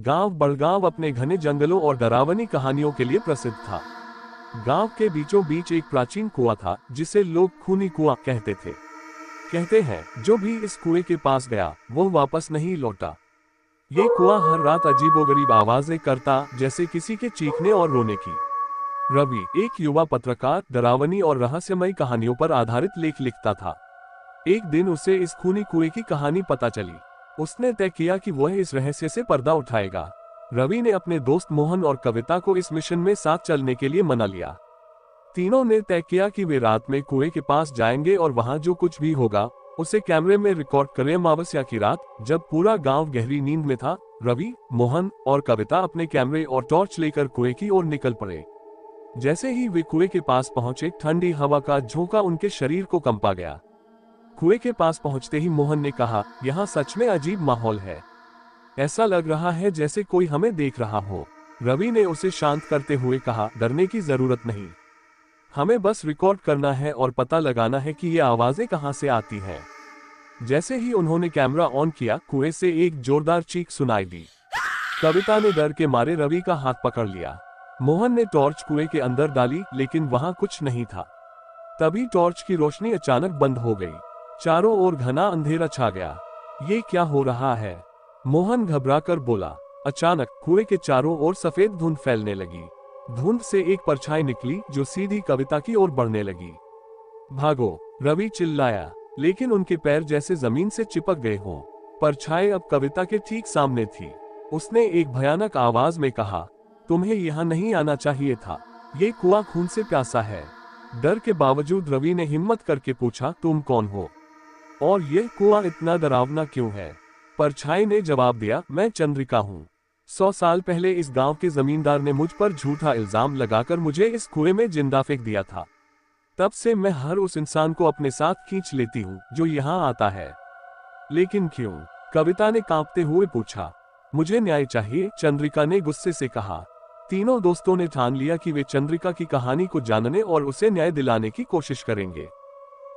गांव बड़गांव अपने घने जंगलों और डरावनी कहानियों के लिए प्रसिद्ध था। गांव के बीचों बीच एक प्राचीन कुआं था जिसे लोग खूनी कुआं कहते थे। कहते हैं जो भी इस कुएं के पास गया वो वापस नहीं लौटा। ये कुआं हर रात अजीबोगरीब आवाजें करता, जैसे किसी के चीखने और रोने की। रवि, एक युवा पत्रकार, डरावनी और रहस्यमयी कहानियों पर आधारित लेख लिखता था। एक दिन उसे इस खूनी कुएं की कहानी पता चली। उसने तय किया कि वह इस रहस्य से पर्दा उठाएगा। रवि ने अपने दोस्त मोहन और कविता को इस मिशन में साथ चलने के लिए मना लिया। तीनों ने तय किया कि वे रात में कुएं के पास जाएंगे और वहां जो कुछ भी होगा उसे कैमरे में रिकॉर्ड करें। अमावस्या की रात, जब पूरा गांव गहरी नींद में था, रवि, मोहन और कविता अपने कैमरे और टॉर्च लेकर कुएं की ओर निकल पड़े। जैसे ही वे कुएं के पास पहुंचे, ठंडी हवा का झोंका उनके शरीर को कंपा गया। कुएं के पास पहुंचते ही मोहन ने कहा, यहाँ सच में अजीब माहौल है। ऐसा लग रहा है जैसे कोई हमें देख रहा हो। रवि ने उसे शांत करते हुए कहा, डरने की जरूरत नहीं, हमें बस रिकॉर्ड करना है और पता लगाना है कि ये आवाजें कहां से आती हैं। जैसे ही उन्होंने कैमरा ऑन किया, कुएं से एक जोरदार चीख सुनाई दी। कविता ने डर के मारे रवि का हाथ पकड़ लिया। मोहन ने टॉर्च कुएं के अंदर डाली, लेकिन वहां कुछ नहीं था। तभी टॉर्च की रोशनी अचानक बंद हो गई। चारों ओर घना अंधेरा छा गया। ये क्या हो रहा है? मोहन घबराकर बोला। अचानक कुएं के चारों ओर सफेद धुंध फैलने लगी। धुंध से एक परछाई निकली जो सीधी कविता की ओर बढ़ने लगी। भागो, रवि चिल्लाया, लेकिन उनके पैर जैसे जमीन से चिपक गए हों। परछाई अब कविता के ठीक सामने थी। उसने एक भयानक आवाज में कहा, तुम्हें यहाँ नहीं आना चाहिए था, ये कुआं खून से प्यासा है। डर के बावजूद रवि ने हिम्मत करके पूछा, तुम कौन हो और यह कुआं इतना डरावना क्यों है? परछाई ने जवाब दिया, मैं चंद्रिका हूँ। 100 साल पहले इस गांव के जमींदार ने मुझ पर झूठा इल्जाम लगाकर मुझे इस कुएं में जिंदा फेंक दिया था। तब से मैं हर उस इंसान को अपने साथ खींच लेती हूँ जो यहाँ आता है। लेकिन क्यों? कविता ने कांपते हुए पूछा। मुझे न्याय चाहिए, चंद्रिका ने गुस्से से कहा। तीनों दोस्तों ने ठान लिया कि वे चंद्रिका की कहानी को जानने और उसे न्याय दिलाने की कोशिश करेंगे।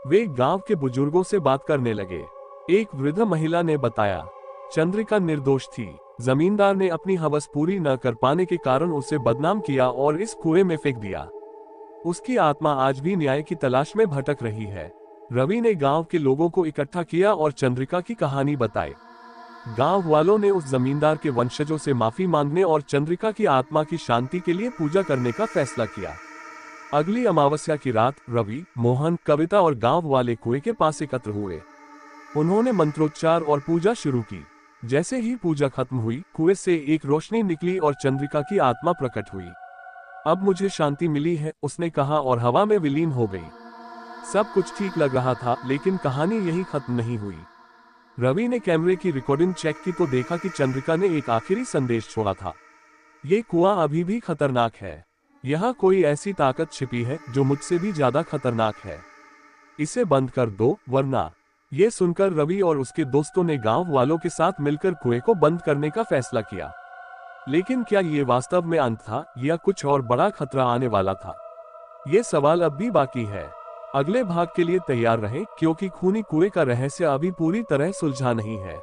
वे गांव के बुजुर्गों से बात करने लगे। एक वृद्ध महिला ने बताया, चंद्रिका निर्दोष थी। जमींदार ने अपनी हवस पूरी न कर पाने के कारण उसे बदनाम किया और इस कुएं में फेंक दिया। उसकी आत्मा आज भी न्याय की तलाश में भटक रही है। रवि ने गांव के लोगों को इकट्ठा किया और चंद्रिका की कहानी बताई। गांव वालों ने उस जमींदार के वंशजों से माफी मांगने और चंद्रिका की आत्मा की शांति के लिए पूजा करने का फैसला किया। अगली अमावस्या की रात रवि, मोहन, कविता और गांव वाले कुएं के पास एकत्र हुए। उन्होंने मंत्रोच्चार और पूजा शुरू की। जैसे ही पूजा खत्म हुई, कुएं से एक रोशनी निकली और चंद्रिका की आत्मा प्रकट हुई। अब मुझे शांति मिली है, उसने कहा और हवा में विलीन हो गई। सब कुछ ठीक लग रहा था, लेकिन कहानी यही खत्म नहीं हुई। रवि ने कैमरे की रिकॉर्डिंग चेक की तो देखा कि चंद्रिका ने एक आखिरी संदेश छोड़ा था। ये कुआं अभी भी खतरनाक है। यहाँ कोई ऐसी ताकत छिपी है जो मुझसे भी ज्यादा खतरनाक है। इसे बंद कर दो वरना। ये सुनकर रवि और उसके दोस्तों ने गांव वालों के साथ मिलकर कुएं को बंद करने का फैसला किया। लेकिन क्या ये वास्तव में अंत था या कुछ और बड़ा खतरा आने वाला था? ये सवाल अब भी बाकी है। अगले भाग के लिए तैयार रहें, क्योंकि खूनी कुएं का रहस्य अभी पूरी तरह सुलझा नहीं है।